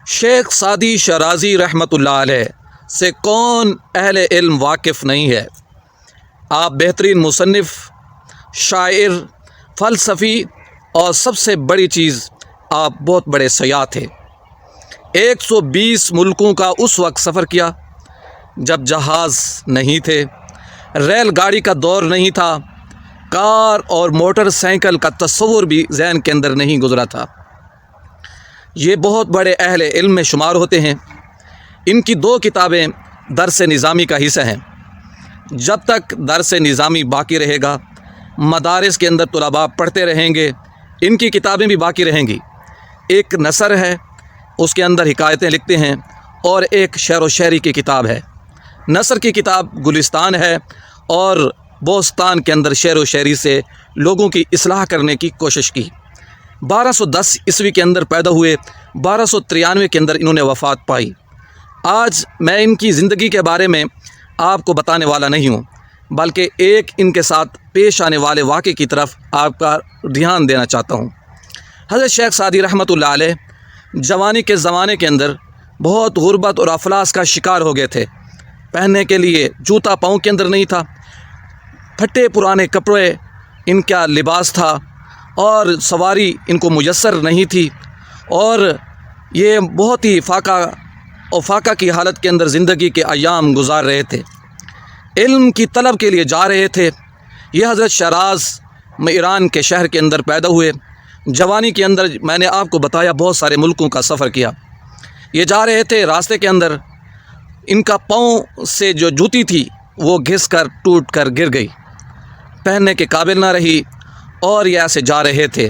شیخ Saadi شرازی رحمتullah علیہ سے کون اہل علم واقف نہیں ہے؟ آپ بہترین مصنف، شاعر، فلسفی اور سب سے بڑی چیز آپ بہت بڑے سیاح تھے۔ 120 ملکوں کا اس وقت سفر کیا جب جہاز نہیں تھے، ریل گاڑی کا دور نہیں تھا، کار اور موٹر سائیکل کا تصور بھی ذہن کے اندر نہیں گزرا تھا۔ یہ بہت بڑے اہل علم میں شمار ہوتے ہیں۔ ان کی 2 کتابیں درس نظامی کا حصہ ہیں۔ جب تک درس نظامی باقی رہے گا، مدارس کے اندر طلباء پڑھتے رہیں گے، ان کی کتابیں بھی باقی رہیں گی۔ ایک نثر ہے، اس کے اندر حکایتیں لکھتے ہیں، اور ایک شعر و شاعری کی کتاب ہے۔ نثر کی کتاب گلستان ہے، اور بوستان کے اندر شعر و شاعری سے لوگوں کی اصلاح کرنے کی کوشش کی۔ 1210 عیسوی کے اندر پیدا ہوئے، 1293 کے اندر انہوں نے وفات پائی۔ آج میں ان کی زندگی کے بارے میں آپ کو بتانے والا نہیں ہوں، بلکہ ایک ان کے ساتھ پیش آنے والے واقعے کی طرف آپ کا دھیان دینا چاہتا ہوں۔ حضرت شیخ سعدی رحمتullah علیہ جوانی کے زمانے کے اندر بہت غربت اور افلاس کا شکار ہو گئے تھے۔ پہننے کے لیے جوتا پاؤں کے اندر نہیں تھا، پھٹے پرانے کپڑے ان کا لباس تھا، اور سواری ان کو میسر نہیں تھی، اور یہ بہت ہی فاقہ کی حالت کے اندر زندگی کے ایام گزار رہے تھے۔ علم کی طلب کے لیے جا رہے تھے۔ یہ حضرت شیراز میں ایران کے شہر کے اندر پیدا ہوئے۔ جوانی کے اندر میں نے آپ کو بتایا بہت سارے ملکوں کا سفر کیا۔ یہ جا رہے تھے، راستے کے اندر ان کا پاؤں سے جو جوتی تھی وہ گھس کر ٹوٹ کر گر گئی، پہننے کے قابل نہ رہی، اور یہ ایسے جا رہے تھے۔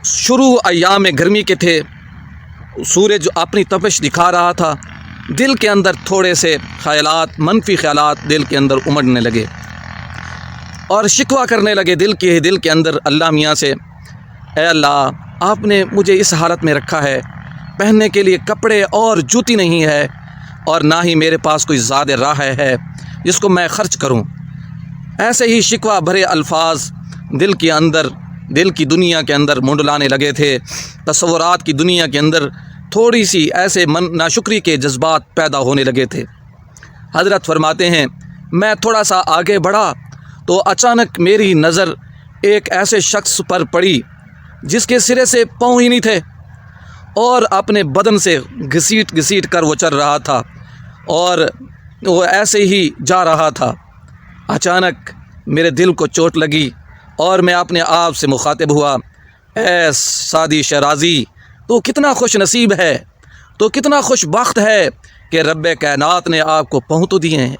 شروع ایام گرمی کے تھے، سورج اپنی تپش دکھا رہا تھا۔ دل کے اندر تھوڑے سے خیالات، منفی خیالات دل کے اندر امڑنے لگے، اور شکوہ کرنے لگے دل کے اندر اللہ میاں سے، اے اللہ، آپ نے مجھے اس حالت میں رکھا ہے، پہننے کے لیے کپڑے اور جوتی نہیں ہے، اور نہ ہی میرے پاس کوئی زاد راہ ہے جس کو میں خرچ کروں۔ ایسے ہی شکوہ بھرے الفاظ دل کی دنیا کے اندر منڈلانے لگے تھے۔ تصورات کی دنیا کے اندر تھوڑی سی ایسے ناشکری کے جذبات پیدا ہونے لگے تھے۔ حضرت فرماتے ہیں، میں تھوڑا سا آگے بڑھا تو اچانک میری نظر ایک ایسے شخص پر پڑی جس کے سرے سے پاؤں ہی نہیں تھے، اور اپنے بدن سے گھسیٹ کر وہ چل رہا تھا، اور وہ ایسے ہی جا رہا تھا۔ اچانک میرے دل کو چوٹ لگی، اور میں اپنے آپ سے مخاطب ہوا، اے سعدی شرازی، تو کتنا خوش نصیب ہے، تو کتنا خوش بخت ہے کہ رب کائنات نے آپ کو پاؤں تو دیے ہیں،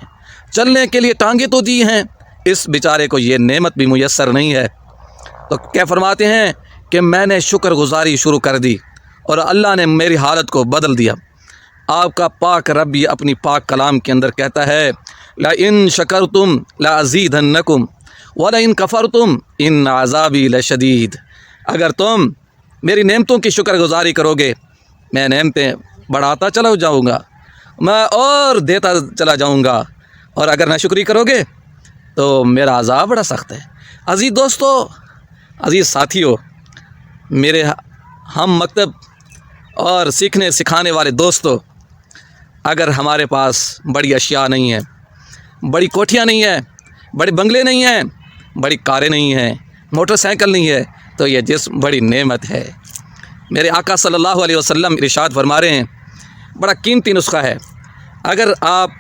چلنے کے لیے ٹانگیں تو دی ہیں، اس بیچارے کو یہ نعمت بھی میسر نہیں ہے۔ تو کیا فرماتے ہیں کہ میں نے شکر گزاری شروع کر دی، اور اللہ نے میری حالت کو بدل دیا۔ آپ کا پاک رب بھی اپنی پاک کلام کے اندر کہتا ہے، لَإِن شَكَرْتُمْ لَأَزِيدَنَّكُمْ وَلَإِن كَفَرْتُمْ إِنَّ عَذَابِي لَشَدِيدٌ۔ اگر تم میری نعمتوں کی شکر گزاری کرو گے، میں نعمتیں بڑھاتا چلا جاؤں گا، میں اور دیتا چلا جاؤں گا، اور اگر نہ شکری کرو گے تو میرا عذاب بڑا سخت ہے۔ عزیز دوستو، عزیز ساتھیو، میرے ہم مکتب اور سیکھنے سکھانے والے دوستو، اگر ہمارے پاس بڑی اشیاء نہیں ہیں، بڑی کوٹھیاں نہیں ہیں، بڑے بنگلے نہیں ہیں، بڑی کاریں نہیں ہیں، موٹر سائیکل نہیں ہے، تو یہ جسم بڑی نعمت ہے۔ میرے آقا صلی اللہ علیہ وسلم ارشاد فرما رہے ہیں، بڑا قیمتی نسخہ ہے، اگر آپ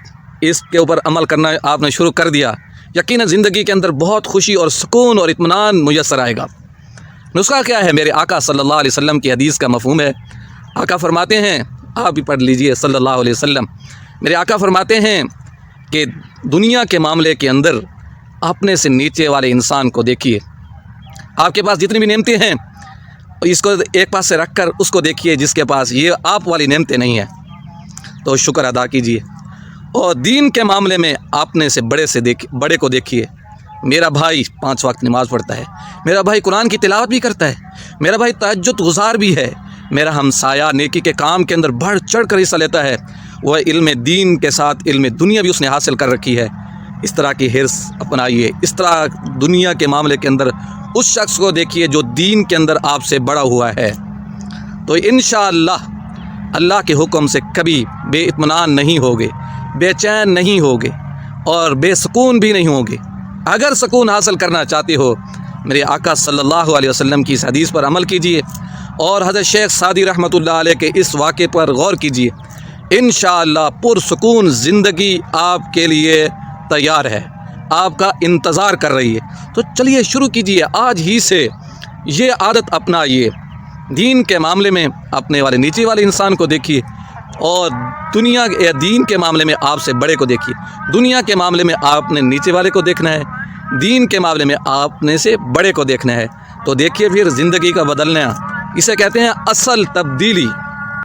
اس کے اوپر عمل کرنا آپ نے شروع کر دیا، یقیناً زندگی کے اندر بہت خوشی اور سکون اور اطمینان میسر آئے گا۔ نسخہ کیا ہے؟ میرے آقا صلی اللہ علیہ وسلم کی حدیث کا مفہوم ہے۔ آقا فرماتے ہیں، آپ بھی پڑھ لیجئے صلی اللہ علیہ وسلم، میرے آقا فرماتے ہیں کہ دنیا کے معاملے کے اندر اپنے سے نیچے والے انسان کو دیکھیے، آپ کے پاس جتنی بھی نعمتیں ہیں اس کو ایک پاس سے رکھ کر اس کو دیکھیے جس کے پاس یہ آپ والی نعمتیں نہیں ہیں، تو شکر ادا کیجیے۔ اور دین کے معاملے میں اپنے سے بڑے کو دیکھیے، میرا بھائی 5 وقت نماز پڑھتا ہے، میرا بھائی قرآن کی تلاوت بھی کرتا ہے، میرا بھائی تہجد گزار بھی ہے، میرا ہمسایہ نیکی کے کام کے اندر بڑھ چڑھ کر حصہ لیتا ہے، وہ علم دین کے ساتھ علم دنیا بھی اس نے حاصل کر رکھی ہے۔ اس طرح کی حرص اپنائیے، اس طرح دنیا کے معاملے کے اندر اس شخص کو دیکھیے جو دین کے اندر آپ سے بڑا ہوا ہے، تو انشاءاللہ اللہ کے حکم سے کبھی بے اطمینان نہیں ہوگے، بے چین نہیں ہوگے اور بے سکون بھی نہیں ہوگے۔ اگر سکون حاصل کرنا چاہتے ہو میرے آقا صلی اللہ علیہ وسلم کی اس حدیث پر عمل کیجئے اور حضرت شیخ سعدی رحمۃ اللہ علیہ کے اس واقعے پر غور کیجئے۔ انشاءاللہ پرسکون زندگی آپ کے لیے تیار ہے، آپ کا انتظار کر رہی ہے۔ تو چلیے شروع کیجئے، آج ہی سے یہ عادت اپنائیے۔ دین کے معاملے میں اپنے والے نیچے والے انسان کو دیکھیے اور دنیا یا دین کے معاملے میں آپ سے بڑے کو دیکھیے۔ دنیا کے معاملے میں آپ نے نیچے والے کو دیکھنا ہے، دین کے معاملے میں آپ نے سے بڑے کو دیکھنا ہے۔ تو دیکھیے پھر زندگی کا بدلنا، اسے کہتے ہیں اصل تبدیلی۔